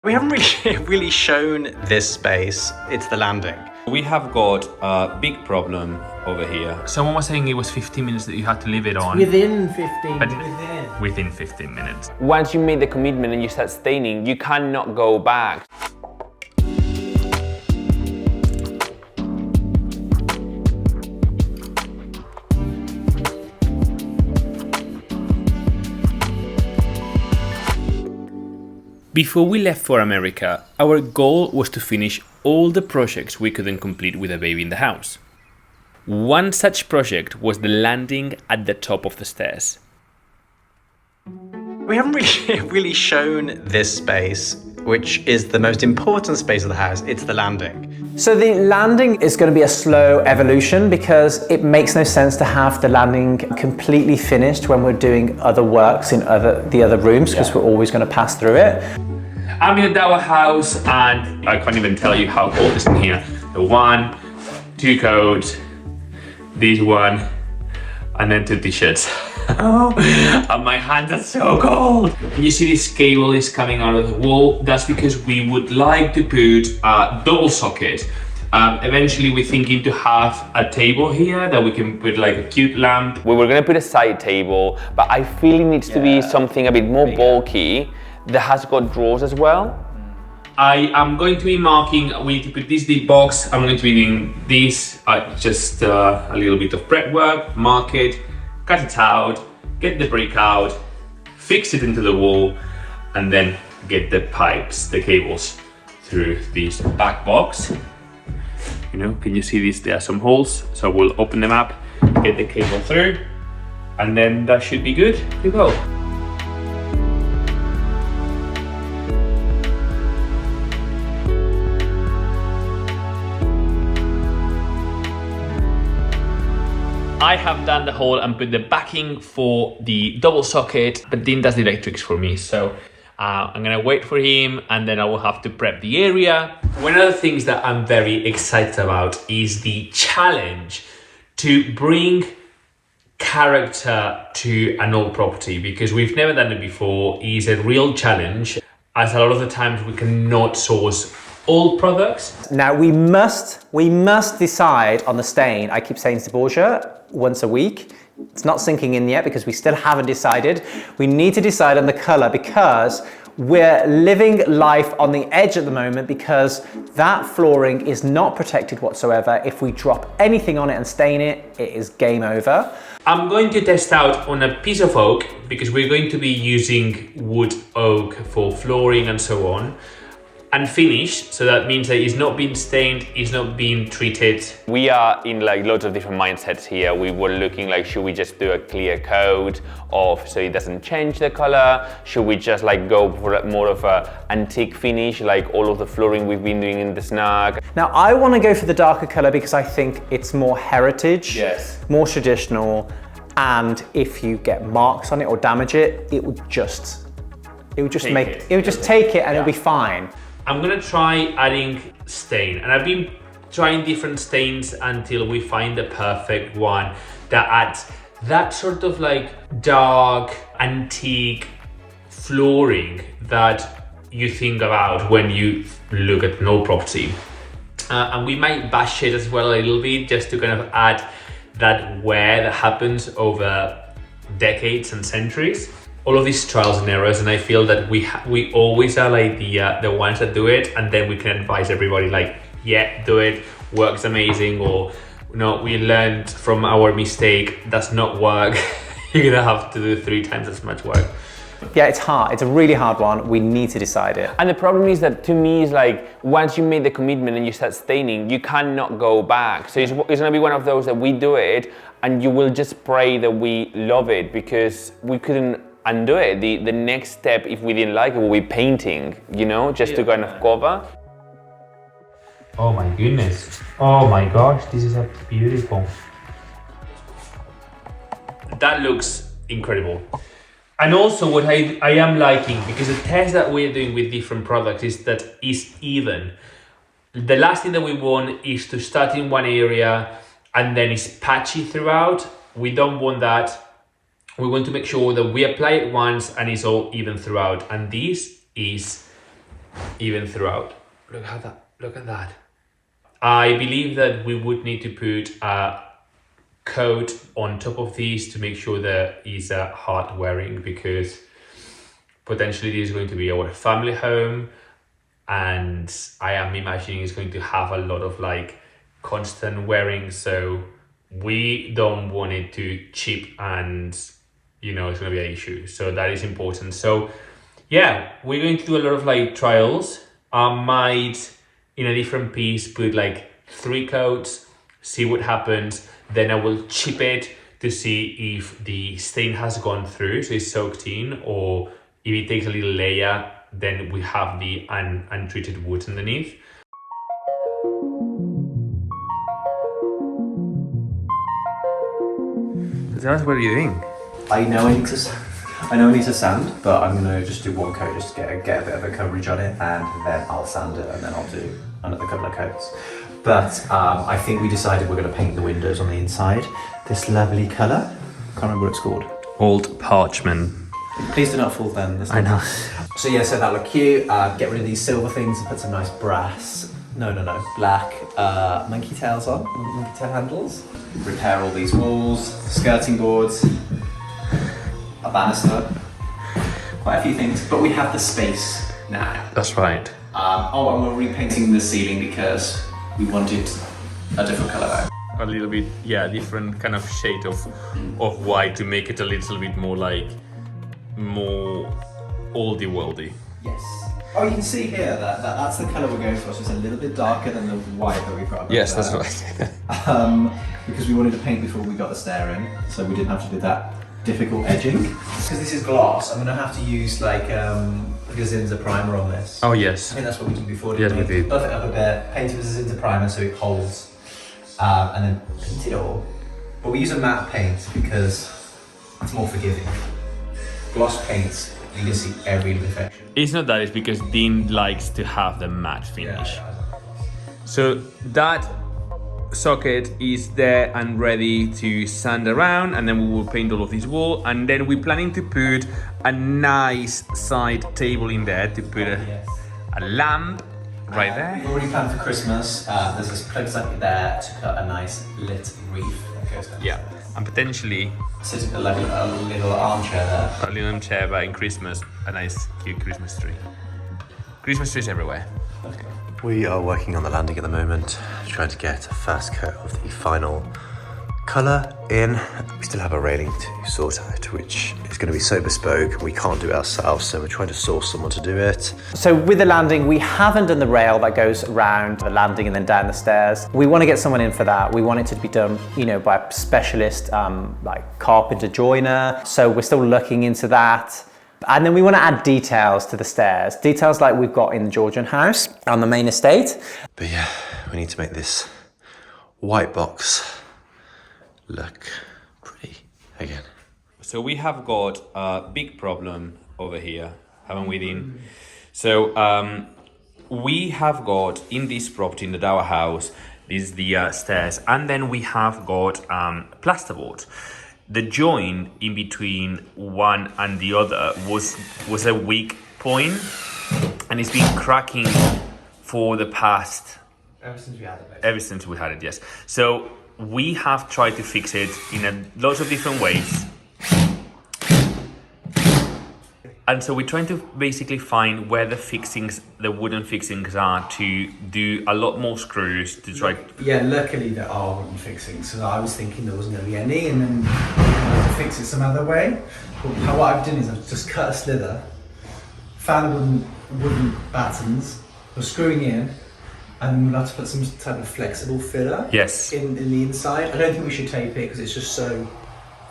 We haven't really shown this space. It's the landing. We have got a big problem over here. Someone was saying it was 15 minutes that you had to leave it on. Within 15, Within 15 minutes. Once you make the commitment and you start staining, you cannot go back. Before we left for America, our goal was to finish all the projects we couldn't complete with a baby in the house. One such project was the landing at the top of the stairs. We haven't really shown this space, which is the most important space of the house. It's the landing. So the landing is going to be a slow evolution because it makes no sense to have the landing completely finished when we're doing other works in the other rooms, because we're always going to pass through it. I'm in the Dower House and I can't even tell you how cold it is in here. The 1, 2 coats, this one, and then 2 t-shirts. And my hands are so cold. You see this cable is coming out of the wall. That's because we would like to put a double socket. Eventually we're thinking to have a table here that we can put like a cute lamp. We were gonna put a side table, but I feel it needs to be something a bit more bulky that has got drawers as well. I am going to be marking, we need to put this deep box. I'm going to be doing this, just a little bit of prep work, mark it, cut it out, get the brick out, fix it into the wall, and then get the pipes, the cables through this back box. You know, can you see these? There are some holes, so we'll open them up, get the cable through, and then that should be good to go. I have done the hole and put the backing for the double socket, but Dean does the electrics for me. So I'm gonna wait for him and then I will have to prep the area. One of the things that I'm very excited about is the challenge to bring character to an old property, because we've never done it before. It's a real challenge, as a lot of the times we cannot source old products. Now we must decide on the stain. I keep saying to Borgia once a week. It's not sinking in yet because we still haven't decided. We need to decide on the color because we're living life on the edge at the moment, because that flooring is not protected whatsoever. If we drop anything on it and stain it, it is game over. I'm going to test out on a piece of oak because we're going to be using wood oak for flooring and so on. And finished, so that means that it's not been stained, it's not been treated. We are in like loads of different mindsets here. We were looking like, should we just do a clear coat so it doesn't change the color? Should we just like go for more of a antique finish, like all of the flooring we've been doing in the snug? Now I want to go for the darker color because I think it's more heritage, more traditional, and if you get marks on it or damage it, it would just take it and it'll be fine. I'm gonna try adding stain, and I've been trying different stains until we find the perfect one that adds that sort of like dark, antique flooring that you think about when you look at an old property. And we might bash it as well a little bit just to kind of add that wear that happens over decades and centuries. All of these trials and errors, and I feel that we always are like the ones that do it, and then we can advise everybody like, yeah, do it, works amazing, or no, we learned from our mistake, does not work. You're gonna have to do 3 times as much work. Yeah, it's hard. It's a really hard one. We need to decide it. And the problem is that to me is like, once you make the commitment and you start staining, you cannot go back. So it's gonna be one of those that we do it and you will just pray that we love it, because we couldn't undo it. The next step, if we didn't like it, will be painting, you know, just to kind of cover. Oh my goodness. Oh my gosh, this is beautiful. That looks incredible. And also what I am liking, because the test that we're doing with different products is that it's even. The last thing that we want is to start in one area and then it's patchy throughout. We don't want that. We want to make sure that we apply it once and it's all even throughout. And this is even throughout. Look at that. I believe that we would need to put a coat on top of these to make sure that it's hard wearing, because potentially this is going to be our family home, and I am imagining it's going to have a lot of like constant wearing, so we don't want it to chip and it's going to be an issue. So that is important. So yeah, we're going to do a lot of like trials. I might in a different piece put like 3 coats, see what happens. Then I will chip it to see if the stain has gone through, so it's soaked in, or if it takes a little layer, then we have the untreated wood underneath. What are you doing? I know I need to sand, but I'm gonna just do 1 coat just to get a bit of a coverage on it, and then I'll sand it, and then I'll do another couple of coats. But I think we decided we're gonna paint the windows on the inside this lovely colour. Can't remember what it's called. Old parchment. Please do not fall then. I know. So yeah, so that look cute. Get rid of these silver things and put some nice brass. No, black monkey tails on, monkey tail handles. Repair all these walls, skirting boards, a banister, quite a few things. But we have the space now. That's right. And we're repainting the ceiling because we wanted a different colour now. A little bit, different kind of shade of white to make it a little bit more like more oldie worldy. Yes. Oh, you can see here that's the colour we're going for. So it's a little bit darker than the white that we've got. Yes, that's right. Because we wanted to paint before we got the stair in, so we didn't have to do that difficult edging. Because this is gloss, I'm going to have to use like a Zinza primer on this. Oh yes. I think that's what we did before. Yes, we did. Buff it up a bit, paint it with a Zinza primer so it holds, and then paint it all. But we use a matte paint because it's more forgiving. Gloss paints, you can see every imperfection. It's not that, it's because Dean likes to have the matte finish. Yeah. So that socket is there and ready to sand around, and then we will paint all of this wall, and then we're planning to put a nice side table in there to put a lamp right there. We've already planned for Christmas. There's this plug socket there to cut a nice lit wreath that goes down. Yeah, and potentially Sitting a little armchair there. a little chair, but in Christmas, a nice cute Christmas tree. Christmas trees everywhere. Okay. We are working on the landing at the moment, trying to get a first coat of the final colour in. We still have a railing to sort out, which is going to be so bespoke and we can't do it ourselves, so we're trying to source someone to do it. So with the landing, we haven't done the rail that goes around the landing and then down the stairs. We want to get someone in for that. We want it to be done, by a specialist, like carpenter joiner. So we're still looking into that. And then we want to add details to the stairs. Details like we've got in the Georgian house on the main estate. But yeah, we need to make this white box look pretty again. So we have got a big problem over here, haven't we, Dean? So we have got in this property, in the Dower House, this is the stairs, and then we have got plasterboard. The joint in between one and the other was a weak point, and it's been cracking for the past... Ever since we had it. Ever since we had it, yes. So we have tried to fix it in lots of different ways. And so we're trying to basically find where the wooden fixings are, to do a lot more screws to try. Yeah, luckily there are wooden fixings. So I was thinking there wasn't going to be any, and then I had to fix it some other way. But what I've done is I've just cut a slither, found wooden battens, we're screwing in, and we'll have to put some type of flexible filler Yes. in the inside. I don't think we should tape it because it's just so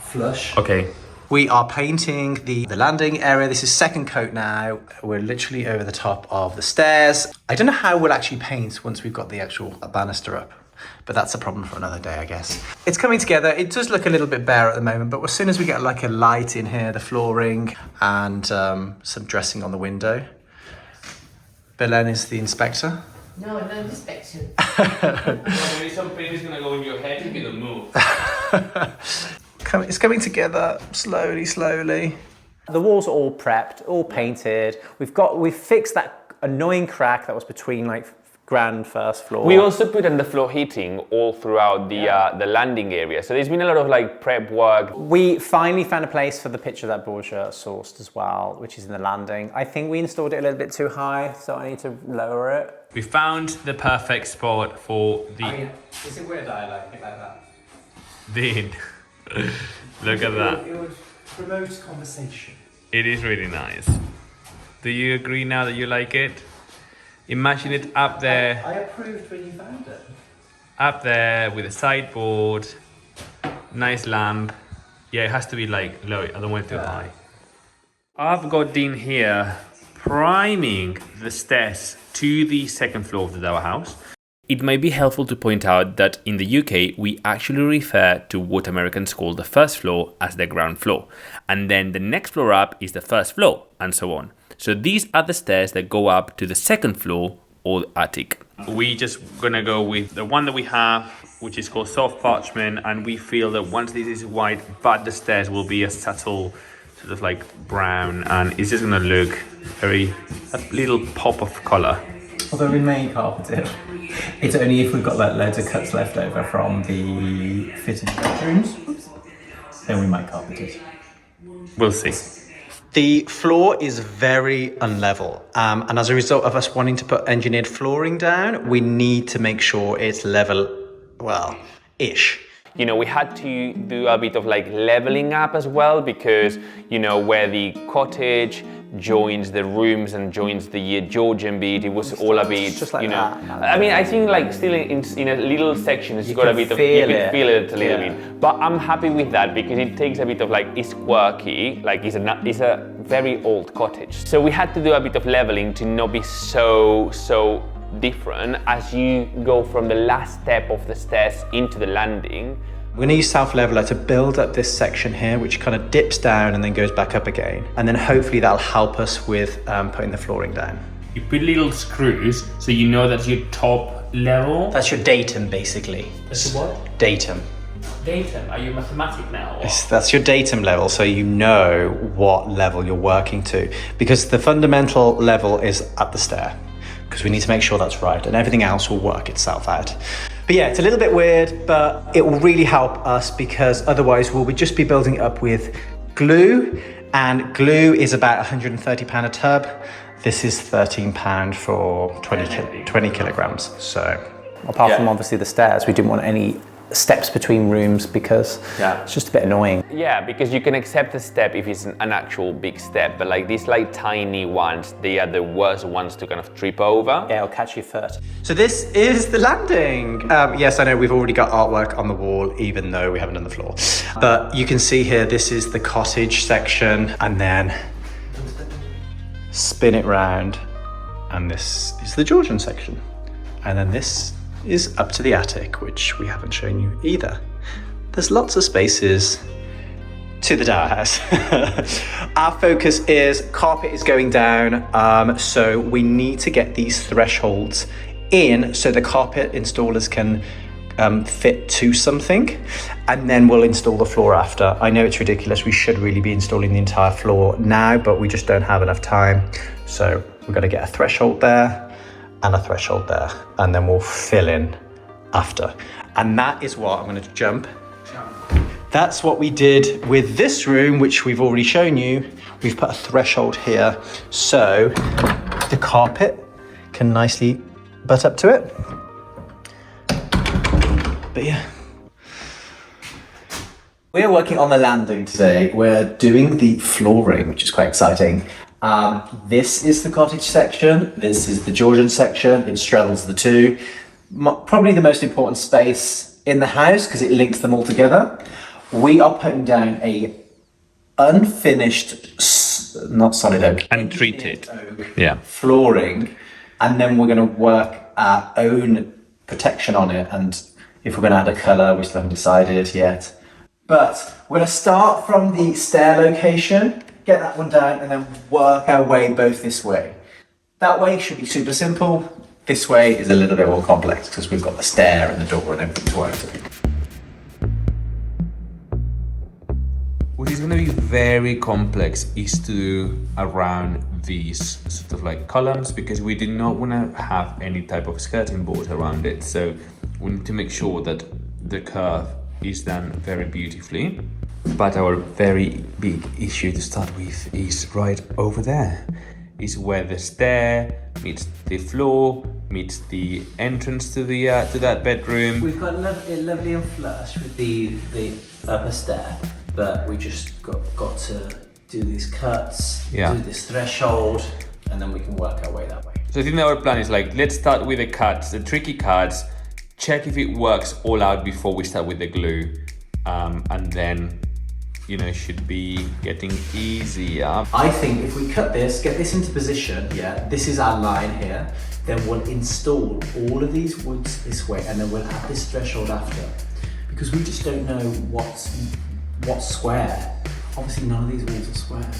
flush. Okay. We are painting the landing area. This is second coat now. We're literally over the top of the stairs. I don't know how we'll actually paint once we've got the actual banister up, but that's a problem for another day, I guess. It's coming together. It does look a little bit bare at the moment, but as soon as we get like a light in here, the flooring, and some dressing on the window. Belen is the inspector. No inspection. Maybe some paint is gonna go in your head if you don't move. It's coming together slowly. The walls are all prepped, all painted. We've fixed that annoying crack that was between like ground first floor. We also put in the floor heating all throughout the landing area. So there's been a lot of like prep work. We finally found a place for the picture that Borja sourced as well, which is in the landing. I think we installed it a little bit too high, so I need to lower it. We found the perfect spot for the... Is it weird that I like it like that? Dean, look at that. It would promote conversation. It is really nice. Do you agree now that you like it? Imagine it up there. I approved when you found it. Up there with a sideboard, nice lamp. Yeah, it has to be like low. I don't want it too high. I've got Dean here priming the stairs to the second floor of the Dower House. It might be helpful to point out that in the UK, we actually refer to what Americans call the first floor as the ground floor. And then the next floor up is the first floor, and so on. So these are the stairs that go up to the second floor or attic. We just gonna go with the one that we have, which is called soft parchment, and we feel that once this is white, but the stairs will be a subtle sort of like brown, and it's just gonna look a little pop of color. Although we may carpet it. It's only if we've got like loads of cuts left over from the fitted bedrooms, then we might carpet it. We'll see. The floor is very unlevel, and as a result of us wanting to put engineered flooring down, we need to make sure it's level, well, ish. You know, we had to do a bit of like leveling up as well, because, you know, where the cottage joins the rooms and joins the Georgian bit, it was all a bit, just like you know. that. I mean, I think like still in a little section, it's got a bit of, you can feel it a little bit. But I'm happy with that because it takes a bit of like, it's quirky, like it's a very old cottage. So we had to do a bit of leveling to not be so different as you go from the last step of the stairs into the landing. We're going to use self-leveler to build up this section here, which kind of dips down and then goes back up again. And then hopefully that'll help us with putting the flooring down. You put little screws so you know that's your top level. That's your datum, basically. That's what? Datum. Datum. Are you mathematic now? That's your datum level, so you know what level you're working to. Because the fundamental level is at the stair, because we need to make sure that's right, and everything else will work itself out. But yeah, it's a little bit weird, but it will really help us, because otherwise we'll just be building it up with glue, and glue is about £130 a tub. This is £13 for 20 kilograms. So Apart from obviously the stairs, we didn't want any steps between rooms because it's just a bit annoying. Yeah, because you can accept a step if it's an actual big step, but like these like tiny ones, they are the worst ones to kind of trip over. Yeah, it'll catch you foot. So this is the landing. Yes, I know we've already got artwork on the wall, even though we haven't done the floor. But you can see here, this is the cottage section, and then spin it round, and this is the Georgian section. And then this is up to the attic, which we haven't shown you either. There's lots of spaces to the Dower House. Our focus is carpet is going down, so we need to get these thresholds in so the carpet installers can fit to something, and then we'll install the floor after. I know it's ridiculous, we should really be installing the entire floor now, but we just don't have enough time. So we're gonna get a threshold there and a threshold there, and then we'll fill in after. And that is what I'm gonna jump. That's what we did with this room, which we've already shown you. We've put a threshold here, so the carpet can nicely butt up to it. But yeah. We're working on the landing today. We're doing the flooring, which is quite exciting. This is the cottage section. This is the Georgian section. It straddles the two. Probably the most important space in the house because it links them all together. We are putting down a unfinished, not solid oak, Untreated. oak flooring, and then we're going to work our own protection on it. And if we're going to add a colour, we still haven't decided yet. But we're going to start from the stair location, get that one down, and then work our way both this way. That way should be super simple. This way is a little bit more complex because we've got the stair and the door and everything to work through. What he's going gonna be very complex is to do around these sort of like columns, because we do not want to have any type of skirting board around it. So we need to make sure that the curve is done very beautifully. But our very big issue to start with is right over there. Is where the stair meets the floor, meets the entrance to the to that bedroom. We've got lovely and flush with the upper stair, but we just got to do these cuts, Yeah. do this threshold, and then we can work our way that way. So I think our plan is like, let's start with the cuts, the tricky cuts, check if it works all out before we start with the glue, and then, you know, it should be getting easier. I think if we cut this, get this into position, yeah, this is our line here, then we'll install all of these woods this way, and then we'll add this threshold after. Because we just don't know what's square. Obviously none of these walls are square.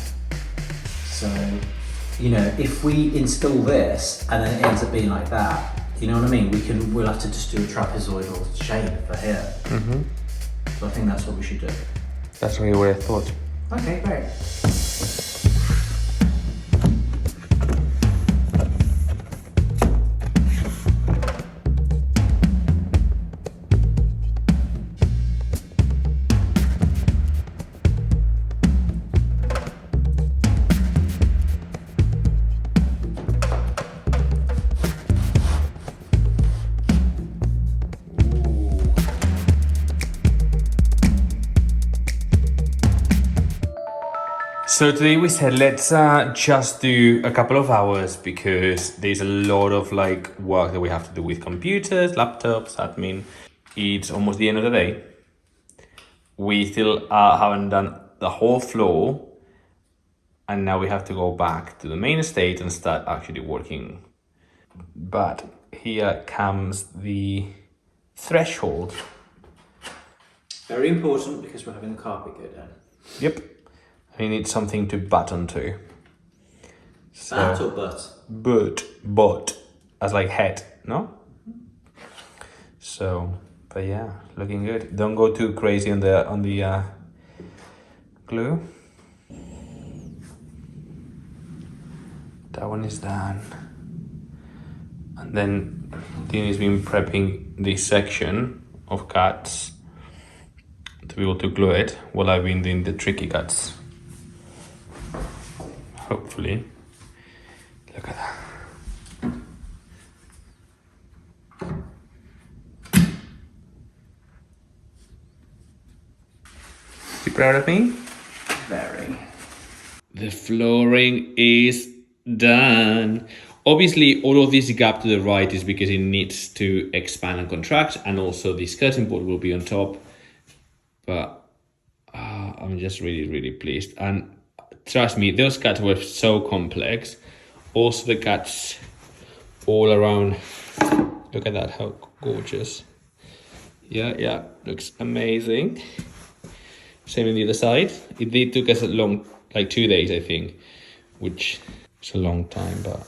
So, you know, if we install this and then it ends up being like that, you know what I mean? We'll have to just do a trapezoidal shape for here. Mm-hmm. So I think that's what we should do. That's really what I thought. Okay, great. So today we said let's just do a couple of hours, because there's a lot of like work that we have to do with computers, laptops, admin. It's almost the end of the day. We still haven't done the whole floor, and now we have to go back to the main estate and start actually working. But here comes the threshold. Very important because we're having the carpet go down. Yep. I need something to button to. So, Bat or butt? but, as like head, no? So, but yeah, looking good. Don't go too crazy on the glue. That one is done. And then Dean has been prepping this section of cuts to be able to glue it while I've been doing the tricky cuts. Hopefully. Look at that. You proud of me? Very. The flooring is done. Obviously, all of this gap to the right is because it needs to expand and contract, and also the skirting board will be on top. But I'm just really pleased. And trust me, those cuts were so complex. Also the cuts all around. Look at that, how gorgeous. Yeah, looks amazing. Same on the other side. It took us a long, like 2 days, I think, which is a long time, but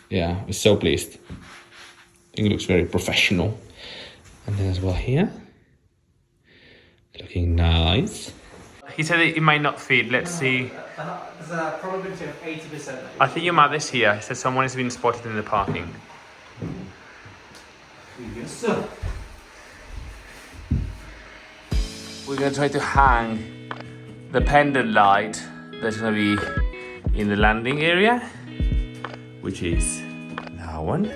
yeah, I was so pleased. I think it looks very professional. And then as well here, looking nice. He said it might not fit. Let's see. There's a probability of 80%. I think your mother's here. He said someone has been spotted in the parking. We're gonna try to hang the pendant light that's gonna be in the landing area, which is that one.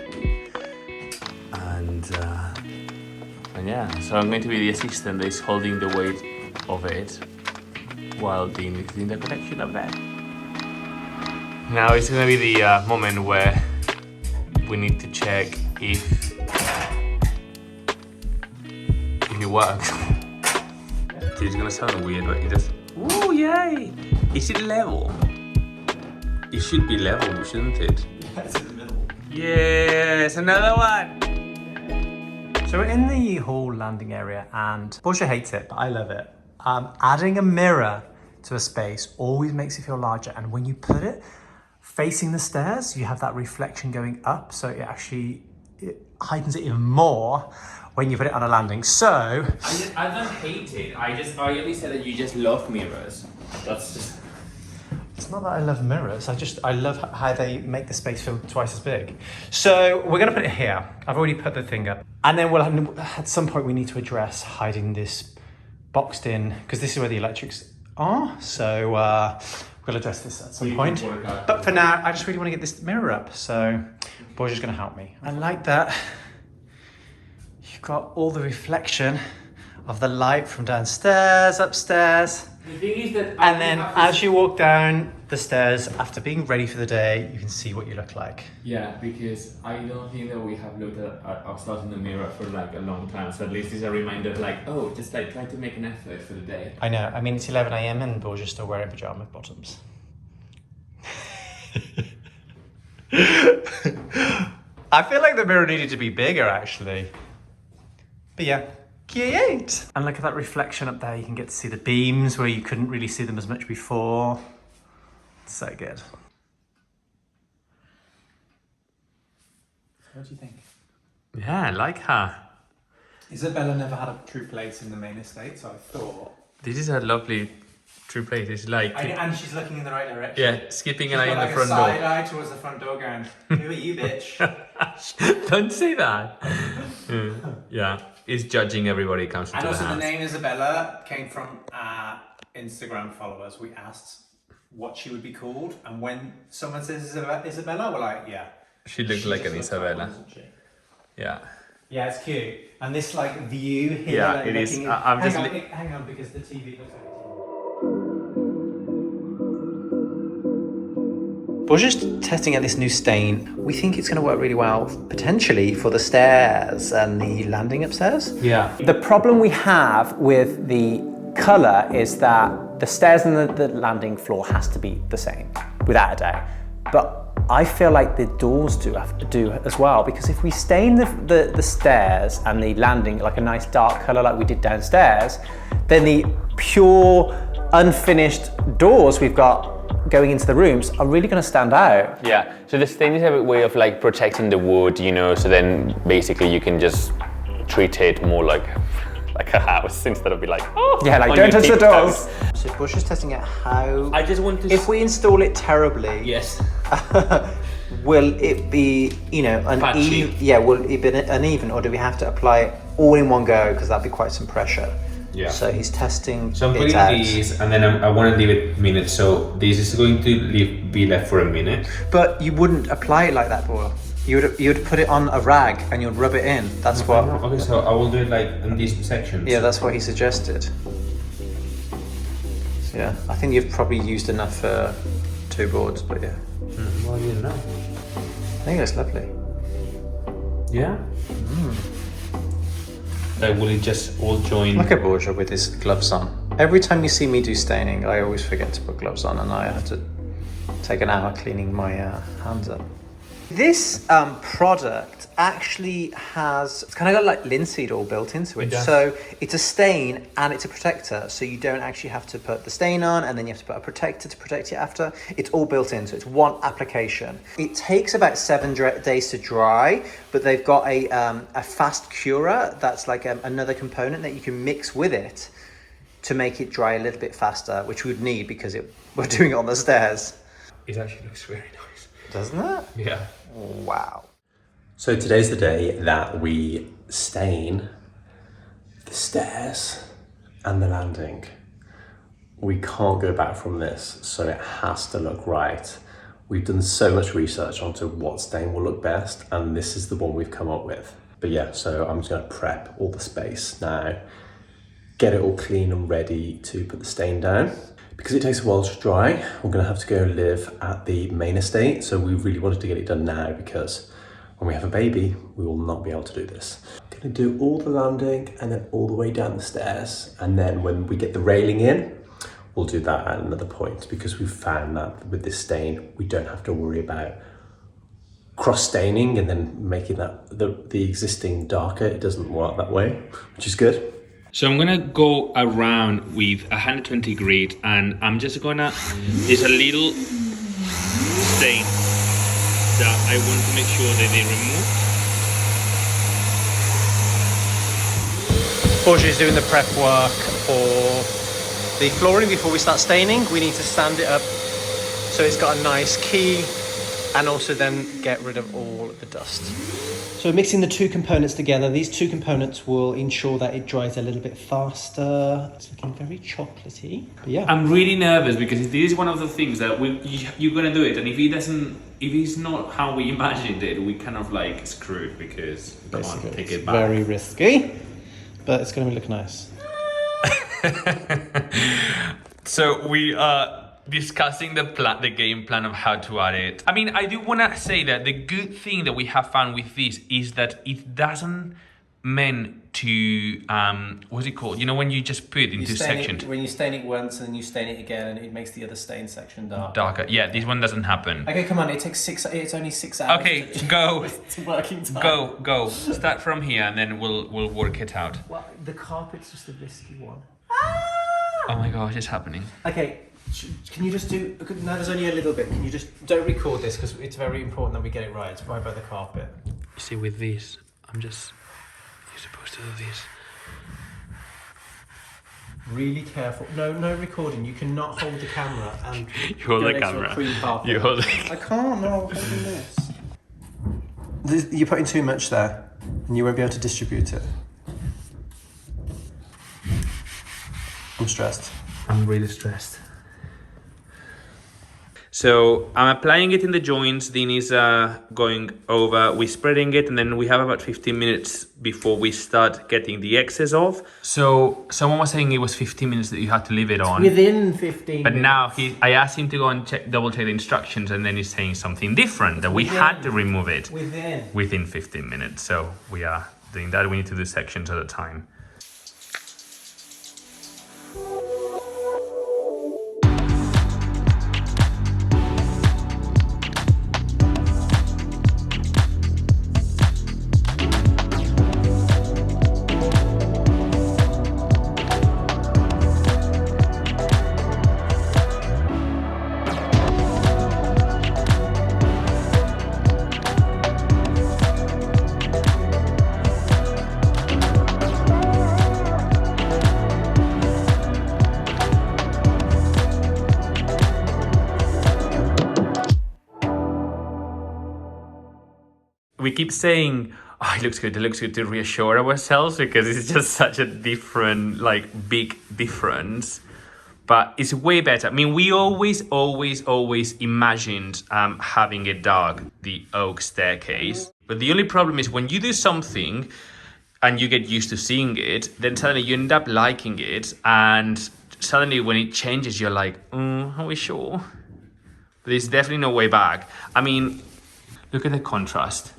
And yeah, so I'm going to be the assistant that is holding the weight of it while Dean is doing the connection up there. Now it's gonna be the moment where we need to check if it works. It's gonna sound weird, but it just, ooh, yay! Is it level? It should be level, shouldn't it? That's in the middle. Yes, another one! So we're in the hall landing area, and Portia hates it, but I love it. Adding a mirror to a space always makes it feel larger, and when you put it facing the stairs, you have that reflection going up, so it actually heightens it even more when you put it on a landing. So I don't hate it. I only said that you just love mirrors. That's just. it's not that I love mirrors. I love how they make the space feel twice as big. So we're going to put it here. I've already put the thing up, and then at some point we need to address hiding this boxed in, because this is where the electrics are. So we'll address this at some point. But for now, I just really want to get this mirror up. So Borgia's going to help me. I like that. You've got all the reflection of the light from downstairs, upstairs. The thing is that And then as you walk down the stairs, after being ready for the day, you can see what you look like. Yeah, because I don't think that we have looked at ourselves in the mirror for like a long time. So at least it's a reminder of like, oh, just like try to make an effort for the day. I know. I mean, it's 11 a.m. and Borgia's still wearing pajama bottoms. I feel like the mirror needed to be bigger, actually. But yeah. Cute. And look at that reflection up there. You can get to see the beams where you couldn't really see them as much before. So good. What do you think? Yeah, I like her. Isabella never had a true place in the main estate, so I thought. This is a lovely true place. It's like And she's looking in the right direction. yeah, skipping an eye in the Like front a side door. eye towards the front door going, who are you, bitch? Don't say that. Yeah, it's judging everybody who comes into And the also the house. name Isabella came from our Instagram followers. We asked what she would be called, and when someone says Isabella, we're like, yeah. She looks She like just an looks Isabella. like one, doesn't she? Yeah. Yeah, it's cute. And this like view here. Yeah, like, it is. looking I'm just hang on, because the TV looks like We're just testing out this new stain. We think it's going to work really well, potentially, for the stairs and the landing upstairs. Yeah. The problem we have with the colour is that the stairs and the landing floor has to be the same, without a doubt. But I feel like the doors do as well, because if we stain the stairs and the landing like a nice dark colour like we did downstairs, then the pure, unfinished doors we've got going into the rooms are really going to stand out. Yeah, so the stain is a way of like protecting the wood, you know, so then basically you can just treat it more like a house instead of be like, oh, Yeah, like on don't your touch the tiptoes. doors. So Bush is testing out how, I just want to. if we install it terribly, Yes. will it be, Patchy. will it be uneven, or do we have to apply it all in one go, because that'd be quite some pressure? Yeah. So he's testing So I'm it putting out. these, and then I want to leave it a minute. So this is going to be left for a minute. But you wouldn't apply it like that, Boyle. You'd put it on a rag and you'd rub it in. That's what. Okay, so I will do it like in these sections. Yeah, that's what he suggested. So yeah, I think you've probably used enough for 2 boards, but yeah, Well, you know. I think it's lovely. Yeah. Like, will it just all join? Look at Borgia with his gloves on. Every time you see me do staining, I always forget to put gloves on, and I have to take an hour cleaning my hands up. This product actually has, it's kind of got like linseed all built into it. So it's a stain and it's a protector. So you don't actually have to put the stain on and then you have to put a protector to protect it after. It's all built in, so it's one application. It takes about 7 days to dry, but they've got a fast curer that's like another component that you can mix with it to make it dry a little bit faster, which we would need because we're doing it on the stairs. It actually looks very nice. Doesn't it? Yeah. Wow. So today's the day that we stain the stairs and the landing. We can't go back from this, so it has to look right. We've done so much research onto what stain will look best, and this is the one we've come up with. But yeah, so I'm just gonna prep all the space now, get it all clean and ready to put the stain down. Because it takes a while to dry, we're gonna have to go live at the main estate. So we really wanted to get it done now because when we have a baby, we will not be able to do this. I'm gonna do all the landing and then all the way down the stairs. And then when we get the railing in, we'll do that at another point, because we've found that with this stain, we don't have to worry about cross staining and then making that the existing darker. It doesn't work that way, which is good. So I'm gonna go around with 120 grit, and I'm just gonna, there's a little stain that I want to make sure that they remove. Borgia is doing the prep work for the flooring before we start staining. We need to sand it up so it's got a nice key, and also then get rid of all the dust. So mixing the two components together, these two components will ensure that it dries a little bit faster. It's looking very chocolatey, but yeah. I'm really nervous because this is one of the things that you're gonna do it, and if it's not how we imagined it, we kind of like screwed because we can't take it back. Very risky, but it's gonna look nice. So we are discussing the game plan of how to add it. I mean, I do want to say that the good thing that we have found with this is that it doesn't meant to what's it called? You know, when you just put it into sections. When you stain it once and then you stain it again, and it makes the other stain section darker. Yeah, this one doesn't happen. Okay, come on. It's only 6 hours. Okay, go. It's working time. Go. Start from here, and then we'll work it out. Well, the carpet's just a risky one. Oh my gosh, it's happening. Okay. Can you just do? No, there's only a little bit. Can you just don't record this because it's very important that we get it right. It's right by the carpet. You see, with this, you're supposed to do this. Really careful. No recording. You cannot hold the camera and you hold the camera. You hold it. I can't. No, I'm holding this. You're putting too much there, and you won't be able to distribute it. I'm stressed. I'm really stressed. So I'm applying it in the joints. Dean is going over. We're spreading it, and then we have about 15 minutes before we start getting the excess off. So someone was saying it was 15 minutes that you had to leave it on. Within 15 But minutes. now I asked him to go and double check the instructions, and then he's saying something different, that we had to remove it within 15 minutes. So we are doing that. We need to do sections at a time. We keep saying, oh, it looks good to reassure ourselves because it's just such a different, like big difference. But it's way better. I mean, we always imagined having it dark, the oak staircase. But the only problem is when you do something and you get used to seeing it, then suddenly you end up liking it. And suddenly when it changes, you're like, are we sure? There's definitely no way back. I mean, look at the contrast.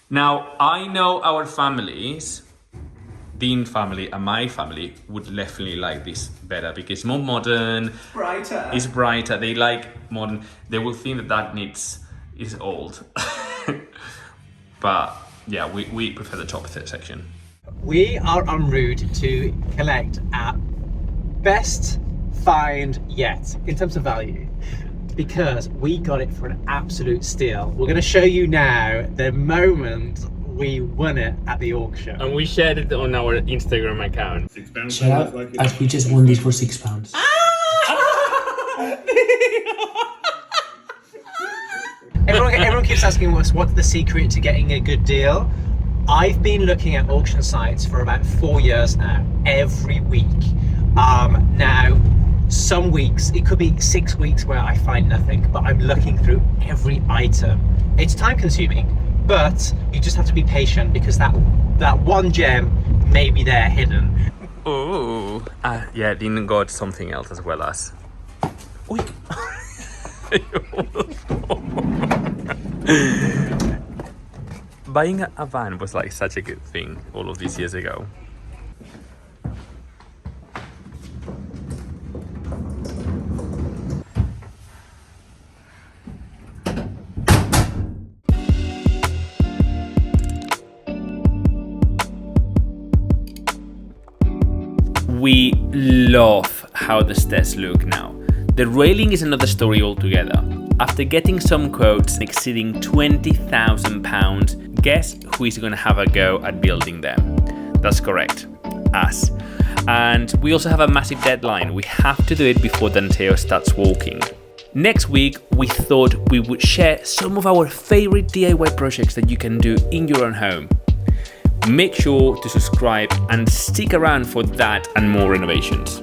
Now, I know our families, Dean family and my family, would definitely like this better because it's more modern. Brighter. It's brighter. They like modern. They will think that is old. But yeah, we prefer the top section. We are en route to collect our best find yet in terms of value, because we got it for an absolute steal. We're going to show you now the moment we won it at the auction. And we shared it on our Instagram account. Shut up, as we just won these for £6. Everyone keeps asking us what's the secret to getting a good deal. I've been looking at auction sites for about 4 years now, every week. Now, some weeks, it could be 6 weeks where I find nothing, but I'm looking through every item. It's time consuming, but you just have to be patient because that one gem may be there hidden. Oh, yeah, Dean got something else as well as. Oi. Buying a van was like such a good thing all of these years ago. We love how the stairs look now. The railing is another story altogether. After getting some quotes exceeding £20,000, guess who is going to have a go at building them? That's correct. us. And we also have a massive deadline. We have to do it before Danteo starts walking. Next week, we thought we would share some of our favorite DIY projects that you can do in your own home. Make sure to subscribe and stick around for that and more renovations.